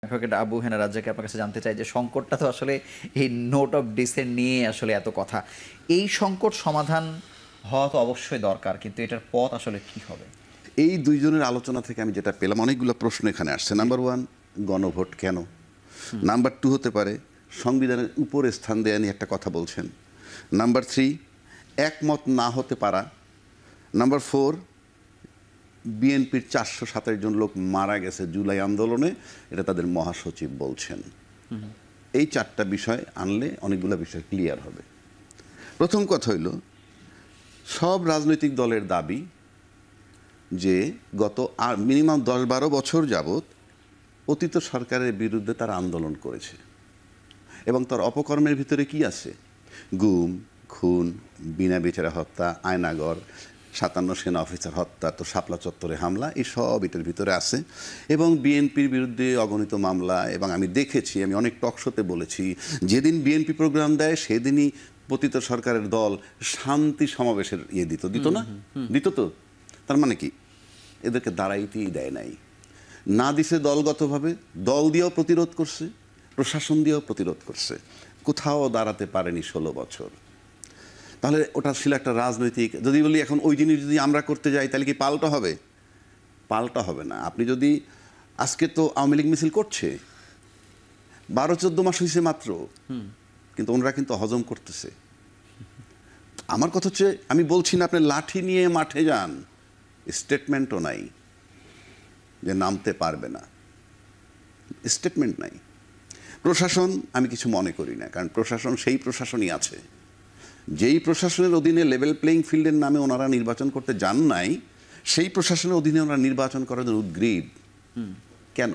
Advocate Abu Hena রাজ্জাককে আপনার কাছে জানতে চাই যে সংকটটা তো আসলে এই নোট অফ ডিসেন্ট নিয়ে আসলে এত কথা, এই সংকট সমাধান হওয়া তো অবশ্যই দরকার, কিন্তু এটার পথ আসলে কি হবে? এই দুইজনের আলোচনা থেকে আমি যেটা পেলাম, অনেকগুলো প্রশ্ন এখানে আসছে। নাম্বার ওয়ান, গণভোট কেন? নাম্বার টু হতে পারে সংবিধানের উপরে স্থান দেয়া নিয়ে একটা কথা বলছেন। নাম্বার থ্রি, একমত না হতে পারা। নাম্বার ফোর, বিএনপির 427 জন লোক মারা গেছে জুলাই আন্দোলনে, এটা তাদের মহাসচিব বলছেন। এই চারটা বিষয় আনলে অনেকগুলো বিষয় ক্লিয়ার হবে। প্রথম কথা হইল, সব রাজনৈতিক দলের দাবি যে গত মিনিমাম 10-12 বছর যাবৎ অতীত সরকারের বিরুদ্ধে তারা আন্দোলন করেছে, এবং তার অপকর্মের ভিতরে কি আছে? গুম, খুন, বিনা বিচারে হত্যা, আয়নাগর, 57 সেনা অফিসার হত্যা, তো শাপলা চত্বরে হামলা, এই সব এটার ভিতরে আছে। এবং বিএনপির বিরুদ্ধে অগণিত মামলা। এবং আমি দেখেছি, আমি অনেক টক শোতে বলেছি, যেদিন বিএনপি প্রোগ্রাম দেয় সেদিনই পতিত সরকারের দল শান্তি সমাবেশের দিত না? দিত তো। তার মানে কি? এদেরকে দাঁড়াইতেই দেয় নাই। না দিছে দলগতভাবে, দল দিয়েও প্রতিরোধ করছে, প্রশাসন দিয়েও প্রতিরোধ করছে, কোথাও দাঁড়াতে পারেনি 16 বছর। তাহলে ওটা ছিল একটা রাজনৈতিক, যদি বলি এখন ওই জিনিস যদি আমরা করতে যাই তাহলে কি পাল্টা হবে? পাল্টা হবে না। আপনি যদি আজকে তো আওয়ামী লীগ মিছিল করছে, 12-14 মাস হয়েছে মাত্র, কিন্তু ওনারা কিন্তু হজম করতেছে। আমার কথা হচ্ছে, আমি বলছি না আপনি লাঠি নিয়ে মাঠে যান, স্টেটমেন্টও নাই যে নামতে পারবে না, স্টেটমেন্ট নাই। প্রশাসন আমি কিছু মনে করি না, কারণ প্রশাসন সেই প্রশাসনই আছে। যেই প্রশাসনের অধীনে লেভেল প্লেইং ফিল্ডের নামে ওনারা নির্বাচন করতে যান নাই, সেই প্রশাসনের অধীনে ওনারা নির্বাচন করার জন্য উদ্গ্রীব কেন?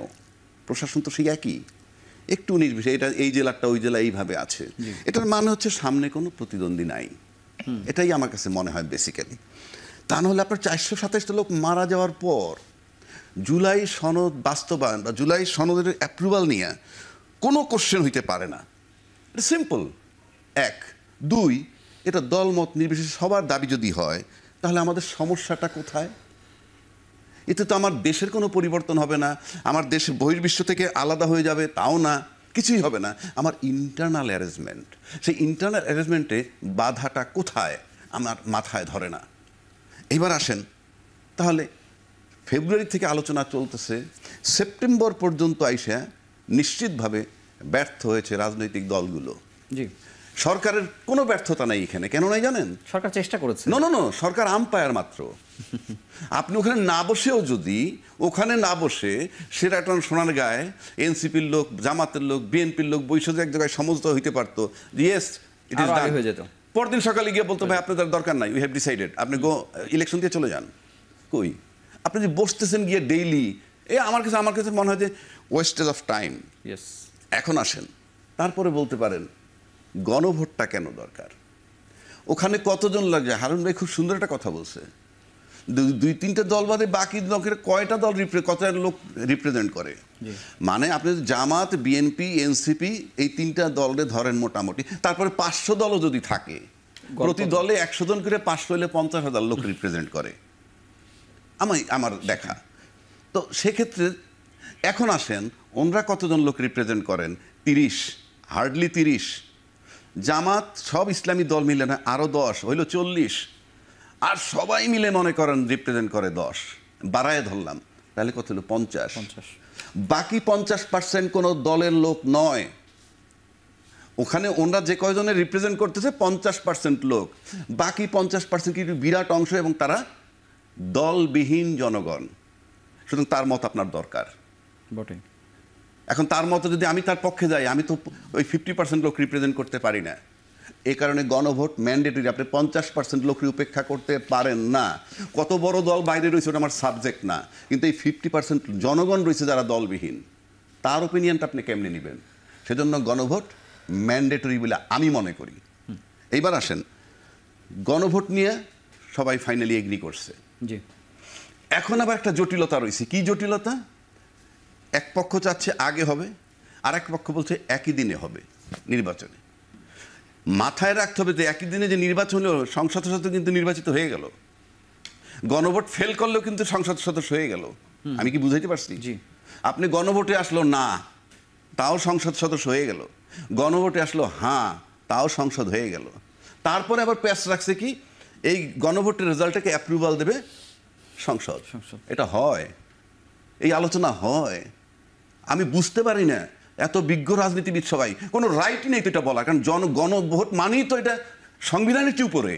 প্রশাসন তো সেই একই, একটু নির্বিশেষে এটা এই জেলাটা ওই জেলা এইভাবে আছে। এটার মানে হচ্ছে সামনে কোনো প্রতিদ্বন্দ্বী নাই, এটাই আমার কাছে মনে হয় বেসিক্যালি। তা নাহলে আপনার 427টা লোক মারা যাওয়ার পর জুলাই সনদ বাস্তবায়ন বা জুলাই সনদের অ্যাপ্রুভাল নিয়ে কোনো কোশ্চেন হইতে পারে না। এটা সিম্পল। 1, 2, এটা দলমত নির্বিশেষে সবার দাবি যদি হয়, তাহলে আমাদের সমস্যাটা কোথায়? এতে তো আমার দেশের কোনো পরিবর্তন হবে না, আমার দেশ বহির্বিশ্ব থেকে আলাদা হয়ে যাবে তাও না, কিছুই হবে না। আমার ইন্টারনাল অ্যারেঞ্জমেন্ট, সেই ইন্টারনাল অ্যারেঞ্জমেন্টে বাধাটা কোথায় আমার মাথায় ধরে না। এবার আসেন, তাহলে ফেব্রুয়ারি থেকে আলোচনা চলতেছে, সেপ্টেম্বর পর্যন্ত আইসা নিশ্চিতভাবে ব্যর্থ হয়েছে রাজনৈতিক দলগুলো। জি, সরকারের কোনো ব্যর্থতা নাই এখানে। কেন নাই জানেন? সরকার চেষ্টা করেছে। নো, সরকার আম্পায়ার মাত্র। আপনি ওখানে না বসেও যদি ওখানে না বসে সেটা একটা সোনার গায়ে এনসিপির লোক, জামাতের লোক, বিএনপির লোক বৈশাখ এক জায়গায় সমঝোতা হইতে পারতো, ইয়েস ইট ইজ ডান, হয়ে যেত। পরদিন সকালে গিয়ে বলতো ভাই আপনাদের দরকার নাই, উই হ্যাভ ডিসাইডেড, আপনি গো ইলেকশন দিয়ে চলে যান। কই? আপনি যে বসতেছেন গিয়ে ডেইলি, আমার কাছে মনে হয় যে ওয়েস্টেজ অফ টাইম। ইয়েস। এখন আসেন, তারপরে বলতে পারেন গণভোটটা কেন দরকার? ওখানে কতজন লাগছে? হারুন ভাই খুব সুন্দর একটা কথা বলছে, 2-3টা দল বাদে বাকি লোকের কয়টা দল কতটা লোক রিপ্রেজেন্ট করে? মানে আপনি জামাত, বিএনপি, এনসিপি এই 3টা দলে ধরেন মোটামুটি, তারপরে 500 দলও যদি থাকে, প্রতি দলে 100 জন করে 500 হলে 50,000 লোক রিপ্রেজেন্ট করে আমার দেখা। তো সেক্ষেত্রে এখন আসেন, ওনরা কতজন লোক রিপ্রেজেন্ট করেন? 30, হার্ডলি 30। জামাত সব ইসলামী দল মিলে না আরও 10 হইল 40, আর সবাই মিলে মনে করেন রিপ্রেজেন্ট করে 10, বাড়ায় ধরলাম, তাহলে কত হলো? 50। বাকি 50% কোনো দলের লোক নয়। ওখানে ওনরা যে কয়জনের রিপ্রেজেন্ট করতেছে 50% লোক, বাকি 50% কিন্তু বিরাট অংশ, এবং তারা দলবিহীন জনগণ। সুতরাং তার মত আপনার দরকার বটে। এখন তার মতো যদি আমি তার পক্ষে যাই, আমি তো ওই 50% লোক রিপ্রেজেন্ট করতে পারি না। এই কারণে গণভোট ম্যান্ডেটরি। আপনি 50% লোককে উপেক্ষা করতে পারেন না। কত বড় দল বাইরে রয়েছে ওটা আমার সাবজেক্ট না, কিন্তু এই 50% জনগণ রয়েছে যারা দলবিহীন, তার ওপিনিয়নটা আপনি কেমনে নেবেন? সেজন্য গণভোট ম্যান্ডেটরি বলে আমি মনে করি। এইবার আসেন, গণভোট নিয়ে সবাই ফাইনালি এগ্রি করছে। জি। এখন আবার একটা জটিলতা রয়েছে। কি জটিলতা? এক পক্ষ চাচ্ছে আগে হবে, আর এক পক্ষ বলছে একই দিনে হবে নির্বাচনে। মাথায় রাখতে হবে যে একই দিনে যে নির্বাচন হলো, সংসদ সদস্য কিন্তু নির্বাচিত হয়ে গেল, গণভোট ফেল করলেও কিন্তু সংসদ সদস্য হয়ে গেল। আমি কি বুঝাইতে পারছি? জি। আপনি গণভোটে আসলো না, তাও সংসদ সদস্য হয়ে গেল। গণভোটে আসলো হ্যাঁ, তাও সংসদ হয়ে গেল। তারপরে আবার প্যাস রাখছে কি, এই গণভোটের রেজাল্টটাকে অ্যাপ্রুভাল দেবে সংসদ। এটা হয়, এই আলোচনা হয়। আমি বুঝতে পারি না, এত বিজ্ঞ রাজনীতিবিদ সবাই, কোনো রাইটই নেই তো এটা বলা, কারণ গণভোট মানেই তো এটা সংবিধানের কি উপরে।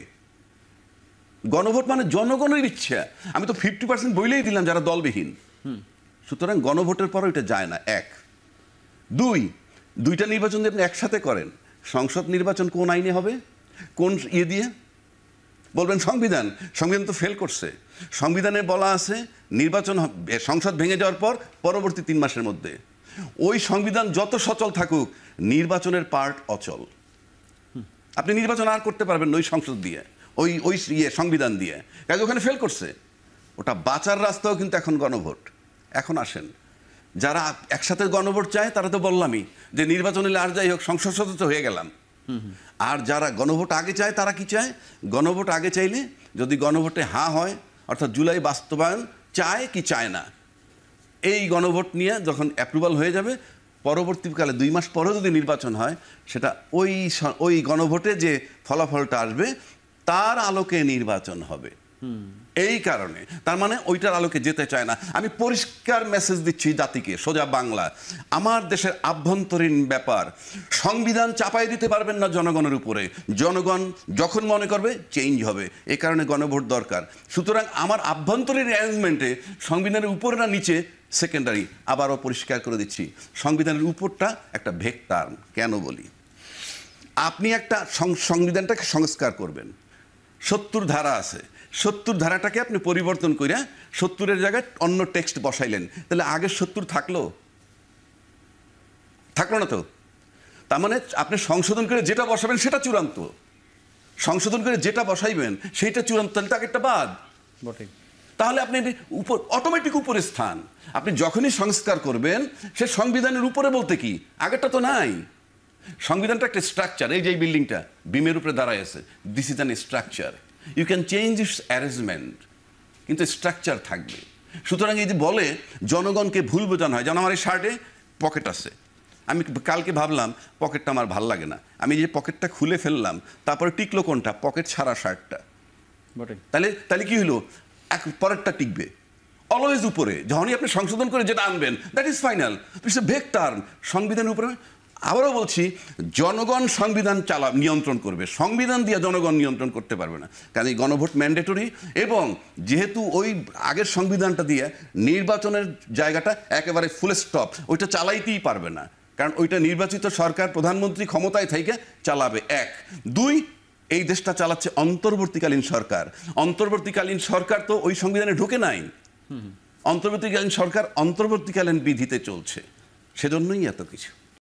গণভোট মানে জনগণের ইচ্ছা। আমি তো 50% বইলেই দিলাম যারা দলবিহীন। সুতরাং গণভোটের পর ওইটা যায় না। এক, দুইটা নির্বাচন যদি আপনি একসাথে করেন, সংসদ নির্বাচন কোন আইনে হবে, কোন ইয়ে দিয়ে বলবেন? সংবিধান তো ফেল করছে। সংবিধানে বলা আছে নির্বাচন সংসদ ভেঙে যাওয়ার পর পরবর্তী 3 মাসের মধ্যে। ওই সংবিধান যত সচল থাকুক, নির্বাচনের পার্ট অচল। আপনি নির্বাচন আর করতে পারবেন না ওই সংসদ দিয়ে, ওই সংবিধান দিয়ে, কাজে ওখানে ফেল করছে। ওটা বাঁচার রাস্তাও কিন্তু এখন গণভোট। এখন আসেন, যারা একসাথে গণভোট চায় তারা তো বললামই যে নির্বাচন হলে আর যাই হোক সংসদ সদস্য হয়ে গেলাম। আর যারা গণভোট আগে চায় তারা কি চায়? গণভোট আগে চাইলে যদি গণভোটে হ্যাঁ হয়, অর্থাৎ জুলাই বাস্তবায়ন চায় কি চায় না, এই গণভোট নিয়ে যখন অ্যাপ্রুভাল হয়ে যাবে, পরবর্তীকালে 2 মাস পরেও যদি নির্বাচন হয়, সেটা ওই গণভোটে যে ফলাফলটা আসবে তার আলোকে নির্বাচন হবে। এই কারণে, তার মানে ওইটার আলোকে যেতে চায় না। আমি পরিষ্কার মেসেজ দিচ্ছি জাতিকে, সোজা বাংলা, আমার দেশের আভ্যন্তরীণ ব্যাপার, সংবিধান চাপাই দিতে পারবেন না জনগণের উপরে। জনগণ যখন মনে করবে চেঞ্জ হবে, এই কারণে গণভোট দরকার। সুতরাং আমার আভ্যন্তরীণ অ্যারেঞ্জমেন্টে সংবিধানের উপরে না নিচে সেকেন্ডারি। আবারও পরিষ্কার করে দিচ্ছি, সংবিধানের উপরটা একটা ভেগ টার্ম। কেন বলি? আপনি একটা সংবিধানটাকে সংস্কার করবেন, 70 ধারা আছে, 70 ধারাটাকে আপনি পরিবর্তন করে 70-এর জায়গায় অন্য টেক্সট বসাইলেন, তাহলে আগের 70 থাকলো না তো। তার মানে আপনি সংশোধন করে যেটা বসাবেন সেটা চূড়ান্ত, সংশোধন করে যেটা বসাইবেন সেইটা চূড়ান্ত, তাহলে তো আগেরটা বাদ। তাহলে আপনি অটোমেটিক উপরে স্থান। আপনি যখনই সংস্কার করবেন, সে সংবিধানের উপরে বলতে কি, আগেরটা তো নাই। সংবিধানটা একটা স্ট্রাকচার। এই যে এই বিল্ডিংটা বিমের উপরে দাঁড়ায় আছে, this is an structure. You can change its arrangement, কিন্তু স্ট্রাকচার থাকবে। সুতরাং এই যে বলে জনগণকে ভুল বোঝানো হয়, যেন আমার এই শার্টে পকেট আছে, আমি কালকে ভাবলাম পকেটটা আমার ভাল লাগে না, আমি যে পকেটটা খুলে ফেললাম, তারপরে টিকলো কোনটা? পকেট ছাড়া শার্টটা। তাহলে কি হলো? পরেরটা টিকবে অলওয়েজ উপরে। যখনই আপনি সংশোধন করে যেটা আনবেন, that is final. It's a vague term. সংবিধানের উপরে আবারও বলছি, জনগণ সংবিধান নিয়ন্ত্রণ করবে, সংবিধান দিয়ে জনগণ নিয়ন্ত্রণ করতে পারবে না। কারণ এই গণভোট ম্যান্ডেটরি, এবং যেহেতু ওই আগের সংবিধানটা দিয়ে নির্বাচনের জায়গাটা একেবারে ফুল স্টপ, ওইটা চালাইতেই পারবে না, কারণ ওইটা নির্বাচিত সরকার, প্রধানমন্ত্রী ক্ষমতায় থেকে চালাবে। 1, 2, এই দেশটা চালাচ্ছে অন্তর্বর্তীকালীন সরকার। অন্তর্বর্তীকালীন সরকার তো ওই সংবিধানে ঢোকে নাই। অন্তর্বর্তীকালীন সরকার অন্তর্বর্তীকালীন বিধিতে চলছে, সেজন্যই এত কিছু।